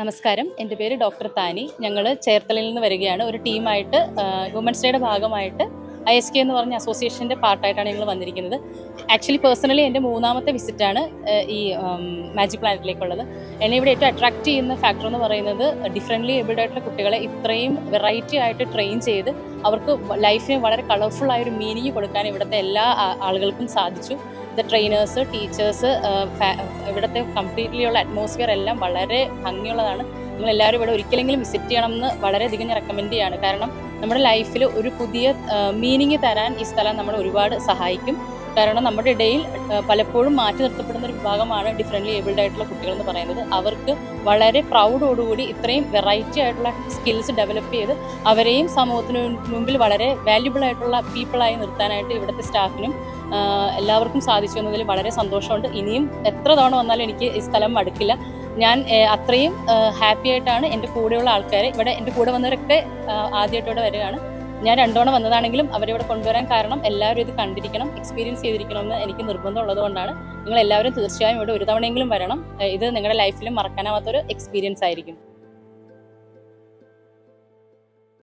നമസ്കാരം, എൻ്റെ പേര് ഡോക്ടർ താനി. ഞങ്ങൾ ചേർത്തലയിൽ നിന്ന് വരികയാണ്. ഒരു ടീമായിട്ട് വുമൻസ് ഡേയുടെ ഭാഗമായിട്ട് ISK എന്ന് പറഞ്ഞ അസോസിയേഷൻ്റെ പാർട്ടായിട്ടാണ് ഞങ്ങൾ വന്നിരിക്കുന്നത്. ആക്ച്വലി പേഴ്സണലി എൻ്റെ മൂന്നാമത്തെ വിസിറ്റാണ് ഈ മാജിക് പ്ലാനറ്റിലേക്കുള്ളത്. എന്നെ ഇവിടെ ഏറ്റവും അട്രാക്റ്റ് ചെയ്യുന്ന ഫാക്ടർ എന്ന് പറയുന്നത് ഡിഫറെൻ്റ്ലി ഏബിൾഡ് ആയിട്ടുള്ള കുട്ടികളെ ഇത്രയും വെറൈറ്റി ആയിട്ട് ട്രെയിൻ ചെയ്ത് അവർക്ക് ലൈഫിന് വളരെ കളർഫുള്ളായ ഒരു മീനിങ് കൊടുക്കാൻ ഇവിടുത്തെ എല്ലാ ആളുകൾക്കും സാധിച്ചു. ട്രെയിനേഴ്സ്, ടീച്ചേഴ്സ്, ഇവിടുത്തെ കംപ്ലീറ്റ്ലി ഉള്ള അറ്റ്മോസ്ഫിയർ എല്ലാം വളരെ ഭംഗിയുള്ളതാണ്. നിങ്ങളെല്ലാവരും ഇവിടെ ഒരിക്കലെങ്കിലും വിസിറ്റ് ചെയ്യണമെന്ന് വളരെയധികം ഞാൻ റെക്കമെൻഡ് ചെയ്യാണ്. കാരണം നമ്മുടെ ലൈഫിൽ ഒരു പുതിയ മീനിങ് തരാൻ ഈ സ്ഥലം നമ്മളെ ഒരുപാട് സഹായിക്കും. കാരണം നമ്മുടെ ഇടയിൽ പലപ്പോഴും മാറ്റി നിർത്തപ്പെടുന്ന ഒരു വിഭാഗമാണ് ഡിഫറെൻ്റ്ലി ഏബിൾഡ് ആയിട്ടുള്ള കുട്ടികൾ എന്ന് പറയുന്നത്. അവർക്ക് വളരെ പ്രൗഡോടുകൂടി ഇത്രയും വെറൈറ്റി ആയിട്ടുള്ള സ്കിൽസ് ഡെവലപ്പ് ചെയ്ത് അവരെയും സമൂഹത്തിന് മുമ്പിൽ വളരെ വാല്യുബിൾ ആയിട്ടുള്ള പീപ്പിളായി നിർത്താനായിട്ട് ഇവിടുത്തെ സ്റ്റാഫിനും എല്ലാവർക്കും സാധിച്ചു എന്നതിൽ വളരെ സന്തോഷമുണ്ട്. ഇനിയും എത്ര തവണ വന്നാലും എനിക്ക് ഈ സ്ഥലം മടുക്കില്ല. ഞാൻ അത്രയും ഹാപ്പി ആയിട്ടാണ് എൻ്റെ കൂടെയുള്ള ആൾക്കാരെ ഇവിടെ എൻ്റെ കൂടെ വന്നവരൊക്കെ ആദ്യമായിട്ട് ഇവിടെ വരികയാണ്. ഞാൻ 2 തവണ വന്നതാണെങ്കിലും അവരിവിടെ കൊണ്ടുവരാൻ കാരണം എല്ലാവരും ഇത് കണ്ടിരിക്കണം, എക്സ്പീരിയൻസ് ചെയ്തിരിക്കണമെന്ന് എനിക്ക് നിർബന്ധമുള്ളത് കൊണ്ടാണ്. നിങ്ങളെല്ലാവരും തീർച്ചയായും ഇവിടെ ഒരു തവണയെങ്കിലും വരണം. ഇത് നിങ്ങളുടെ ലൈഫിലും മറക്കാനാവാത്തൊരു എക്സ്പീരിയൻസ് ആയിരിക്കും.